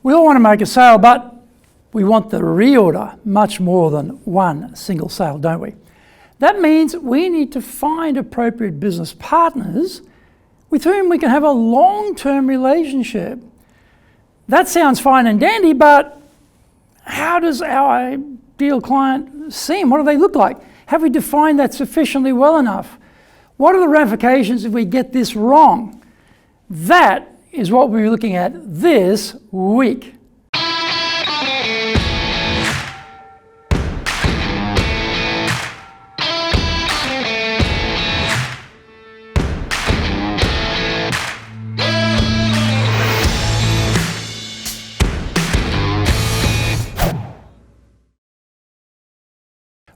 We all want to make a sale, but we want the reorder much more than one single sale, don't we? That means we need to find appropriate business partners with whom we can have a long-term relationship. That sounds fine and dandy, but how does our ideal client seem? What do they look like? Have we defined that sufficiently well enough? What are the ramifications if we get this wrong? That is what we'll be looking at this week.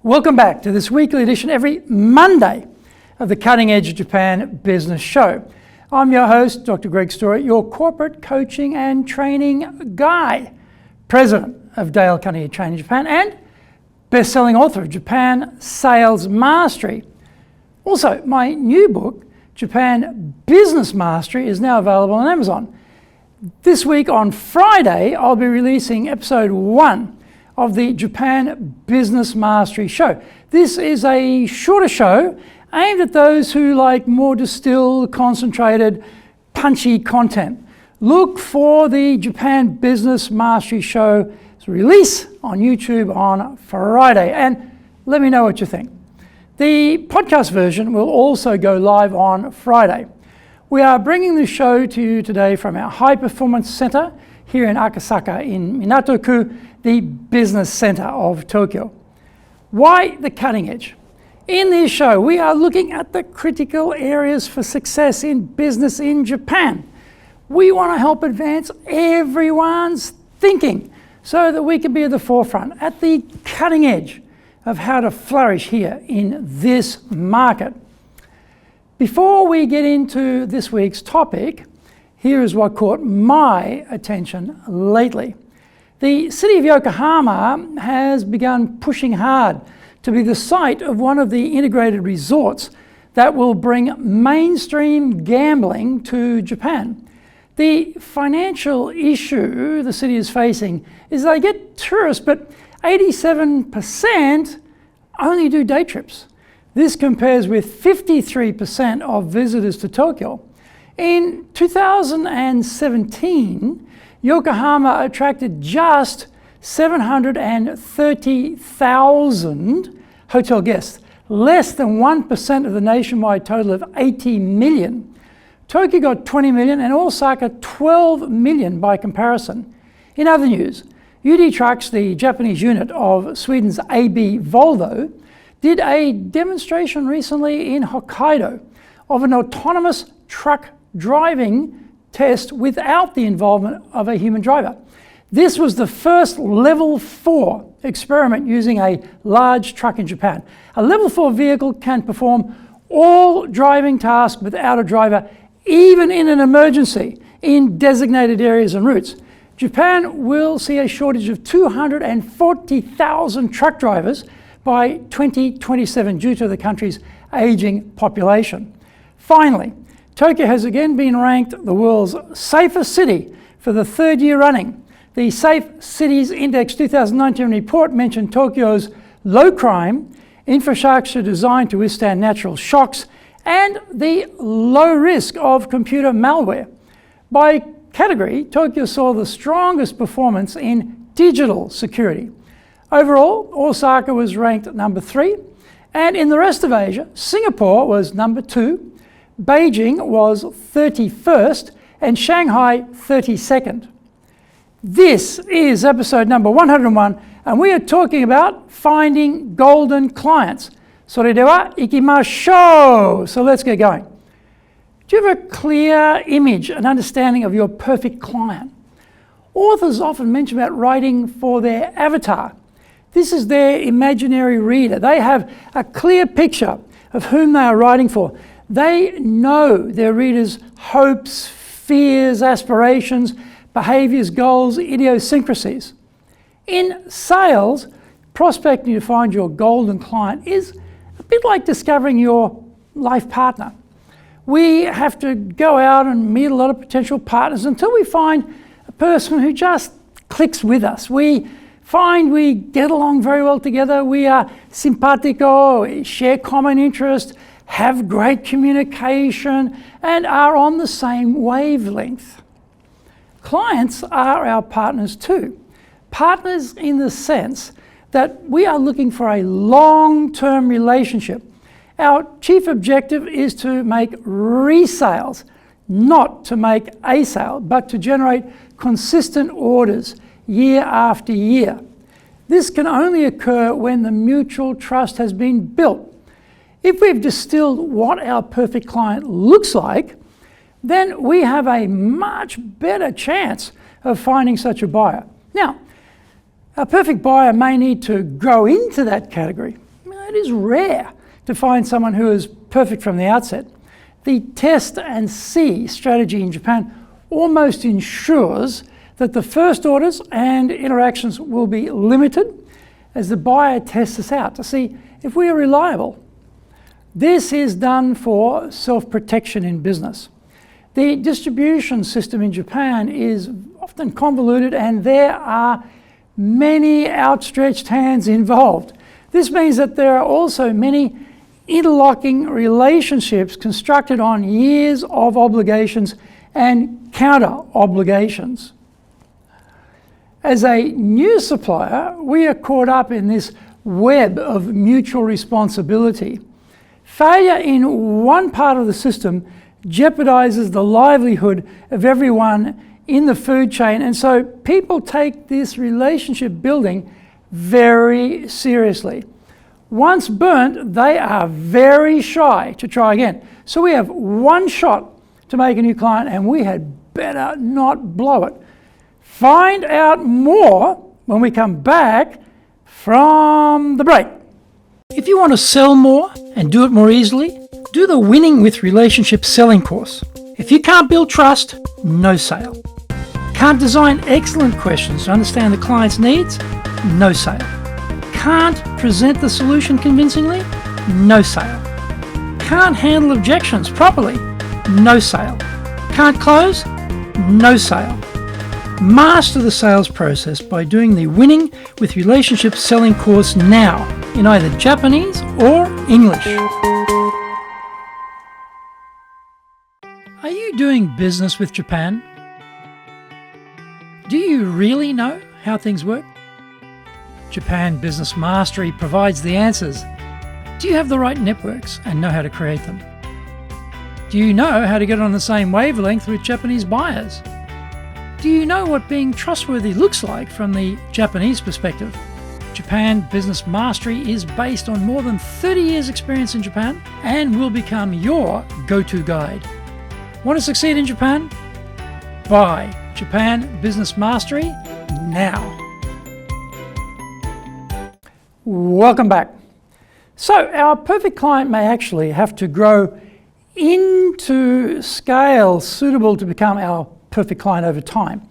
Welcome back to this weekly edition every Monday of the Cutting Edge Japan Business Show. I'm your host, Dr. Greg Story, your corporate coaching and training guy, president of Dale Carnegie Training Japan, and best-selling author of Japan Sales Mastery. Also, my new book, Japan Business Mastery, is now available on Amazon. This week on Friday, I'll be releasing episode 1 of the Japan Business Mastery show. This is a shorter show aimed at those who like more distilled, concentrated, punchy content. Look for the Japan Business Mastery show's release on YouTube on Friday, and let me know what you think. The podcast version will also go live on Friday. We are bringing the show to you today from our High Performance Center here in Akasaka in Minato-ku, the business center of Tokyo. Why the cutting edge? In this show, we are looking at the critical areas for success in business in Japan. We want to help advance everyone's thinking so that we can be at the forefront, at the cutting edge of how to flourish here in this market. Before we get into this week's topic, here is what caught my attention lately. The city of Yokohama has begun pushing hard to be the site of one of the integrated resorts that will bring mainstream gambling to Japan. The financial issue the city is facing is they get tourists, but 87% only do day trips. This compares with 53% of visitors to Tokyo. In 2017, Yokohama attracted just 730,000 hotel guests, less than 1% of the nationwide total of 80 million. Tokyo got 20 million and Osaka 12 million by comparison. In other news, UD Trucks, the Japanese unit of Sweden's AB Volvo, did a demonstration recently in Hokkaido of an autonomous truck driving test without the involvement of a human driver. This was the first level 4 experiment using a large truck in Japan. A level 4 vehicle can perform all driving tasks without a driver, even in an emergency, in designated areas and routes. Japan will see a shortage of 240,000 truck drivers by 2027 due to the country's aging population. Finally, Tokyo has again been ranked the world's safest city for the 3rd year running. The Safe Cities Index 2019 report mentioned Tokyo's low crime, infrastructure designed to withstand natural shocks, and the low risk of computer malware. By category, Tokyo saw the strongest performance in digital security. Overall, Osaka was ranked number 3, and in the rest of Asia, Singapore was number 2, Beijing was 31st, and Shanghai 32nd. This is episode number 101, and we are talking about finding golden clients. それでは行きましょう. So let's get going. Do you have a clear image and understanding of your perfect client? Authors often mention about writing for their avatar. This is their imaginary reader. They have a clear picture of whom they are writing for. They know their readers' hopes, fears, aspirations, behaviors, goals, idiosyncrasies. In sales, prospecting to find your golden client is a bit like discovering your life partner. We have to go out and meet a lot of potential partners until we find a person who just clicks with us. We find we get along very well together. We are simpatico, we share common interest, have great communication, and are on the same wavelength. Clients are our partners too. Partners in the sense that we are looking for a long-term relationship. Our chief objective is to make resales, not to make a sale, but to generate consistent orders year after year. This can only occur when the mutual trust has been built. If we've distilled what our perfect client looks like, then we have a much better chance of finding such a buyer. Now, a perfect buyer may need to grow into that category. It is rare to find someone who is perfect from the outset. The test and see strategy in Japan almost ensures that the first orders and interactions will be limited as the buyer tests us out to see if we are reliable. This is done for self-protection in business. The distribution system in Japan is often convoluted and there are many outstretched hands involved. This means that there are also many interlocking relationships constructed on years of obligations and counter obligations. As a new supplier, we are caught up in this web of mutual responsibility. Failure in one part of the system jeopardizes the livelihood of everyone in the food chain, and so people take this relationship building very seriously. Once burnt, they are very shy to try again. So we have one shot to make a new client and we had better not blow it. Find out more when we come back from the break. If you want to sell more and do it more easily, do the Winning with Relationships selling course. If you can't build trust, no sale. Can't design excellent questions to understand the client's needs, no sale. Can't present the solution convincingly, no sale. Can't handle objections properly, no sale. Can't close, no sale. Master the sales process by doing the Winning with Relationships selling course now in either Japanese or English. Are you doing business with Japan? Do you really know how things work? Japan Business Mastery provides the answers. Do you have the right networks and know how to create them? Do you know how to get on the same wavelength with Japanese buyers? Do you know what being trustworthy looks like from the Japanese perspective? Japan Business Mastery is based on more than 30 years' experience in Japan and will become your go-to guide. Want to succeed in Japan? Buy Japan Business Mastery now. Welcome back. So our perfect client may actually have to grow into scale suitable to become our perfect client over time.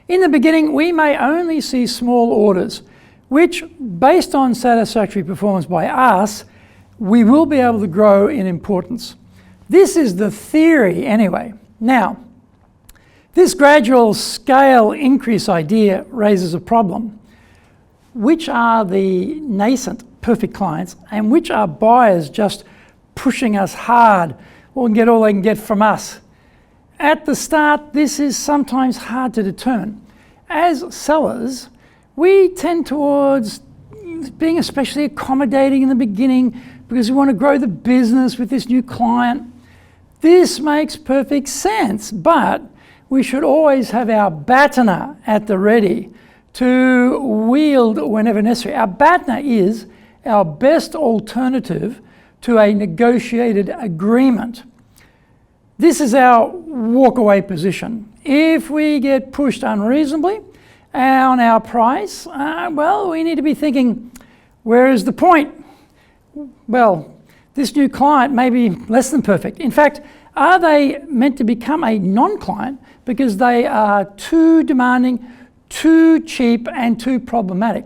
In the beginning, we may only see small orders, which, based on satisfactory performance by us, we will be able to grow in importance. This is the theory anyway. Now, this gradual scale increase idea raises a problem. Which are the nascent perfect clients and which are buyers just pushing us hard or get all they can get from us? At the start, this is sometimes hard to determine. As sellers, we tend towards being especially accommodating in the beginning because we want to grow the business with this new client. This makes perfect sense, but we should always have our batoner at the ready to wield whenever necessary. Our batoner is our best alternative to a negotiated agreement. This is our walkaway position. If we get pushed unreasonably on our price, well, we need to be thinking, where is the point? Well, this new client may be less than perfect. In fact, are they meant to become a non-client because they are too demanding, too cheap, and too problematic?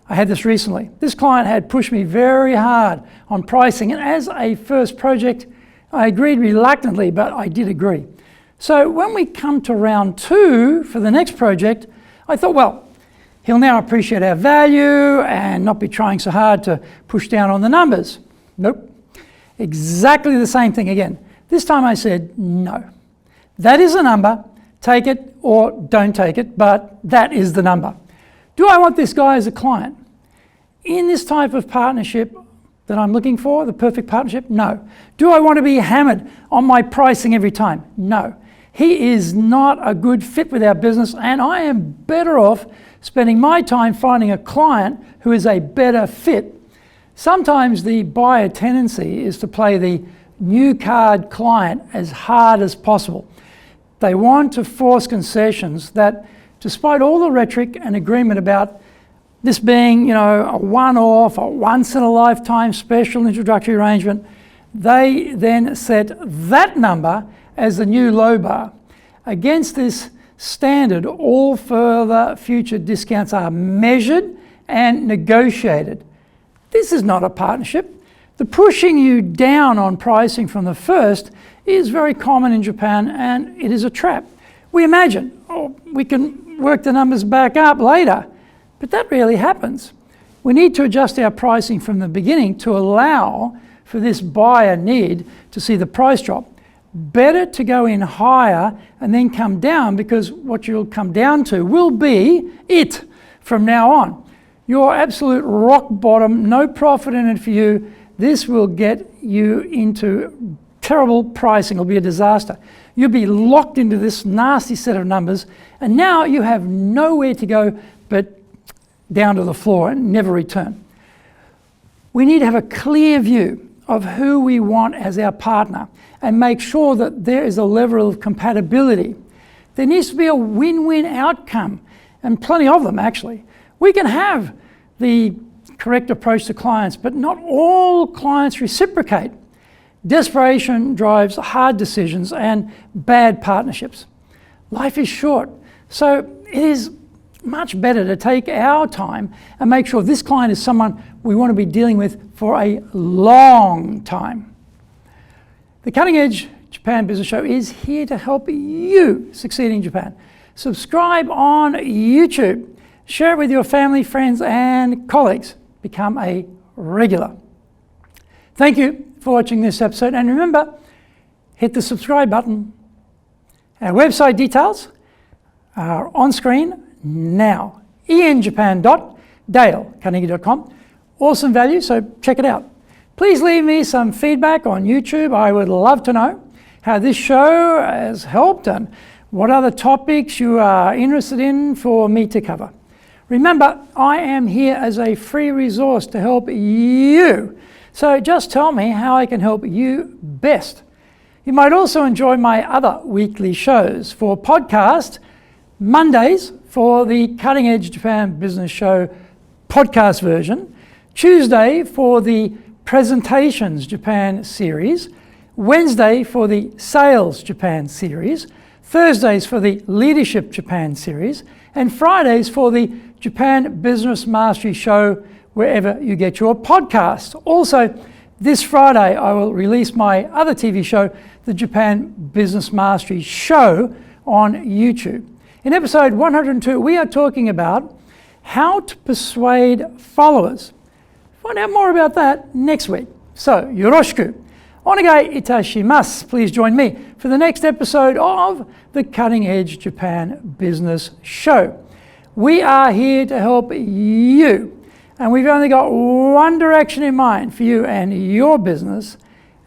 I had this recently. This client had pushed me very hard on pricing, and as a first project, I agreed reluctantly, but I did agree. So when we come to round 2 for the next project, I thought, well, he'll now appreciate our value and not be trying so hard to push down on the numbers. Nope. Exactly the same thing again. This time I said, no. That is a number. Take it or don't take it, but that is the number. Do I want this guy as a client? In this type of partnership that I'm looking for, the perfect partnership? No. Do I want to be hammered on my pricing every time? No. He is not a good fit with our business, and I am better off spending my time finding a client who is a better fit. Sometimes the buyer tendency is to play the new card client as hard as possible. They want to force concessions that, despite all the rhetoric and agreement about this being, a one-off, a once-in-a-lifetime special introductory arrangement, they then set that number as the new low bar. Against this standard, all further future discounts are measured and negotiated. This is not a partnership. The pushing you down on pricing from the first is very common in Japan, and it is a trap. We imagine, we can work the numbers back up later, but that rarely happens. We need to adjust our pricing from the beginning to allow for this buyer need to see the price drop. Better to go in higher and then come down, because what you'll come down to will be it from now on. Your absolute rock bottom, no profit in it for you. This will get you into terrible pricing. It'll be a disaster. You'll be locked into this nasty set of numbers, and now you have nowhere to go but down to the floor and never return. We need to have a clear view of who we want as our partner and make sure that there is a level of compatibility. There needs to be a win-win outcome, and plenty of them actually. We can have the correct approach to clients, but not all clients reciprocate. Desperation drives hard decisions and bad partnerships. Life is short, so it is much better to take our time and make sure this client is someone we want to be dealing with for a long time. The Cutting Edge Japan Business Show is here to help you succeed in Japan. Subscribe on YouTube. Share it with your family, friends, and colleagues. Become a regular. Thank you for watching this episode, and remember, hit the subscribe button. Our website details are on screen now. enjapan.dalecarnegie.com. Awesome value, so check it out. Please leave me some feedback on YouTube. I would love to know how this show has helped and what other topics you are interested in for me to cover. Remember, I am here as a free resource to help you. So just tell me how I can help you best. You might also enjoy my other weekly shows. For podcast, Mondays for the Cutting Edge Japan Business Show podcast version, Tuesday for the Presentations Japan series, Wednesday for the Sales Japan series, Thursdays for the Leadership Japan series, and Fridays for the Japan Business Mastery Show, wherever you get your podcast. Also, this Friday I will release my other TV show, the Japan Business Mastery Show, on YouTube. In episode 102, we are talking about how to persuade followers. Find out more about that next week. So, yoroshiku. Onegai itashimasu. Please join me for the next episode of the Cutting Edge Japan Business Show. We are here to help you, and we've only got one direction in mind for you and your business,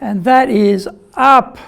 and that is up.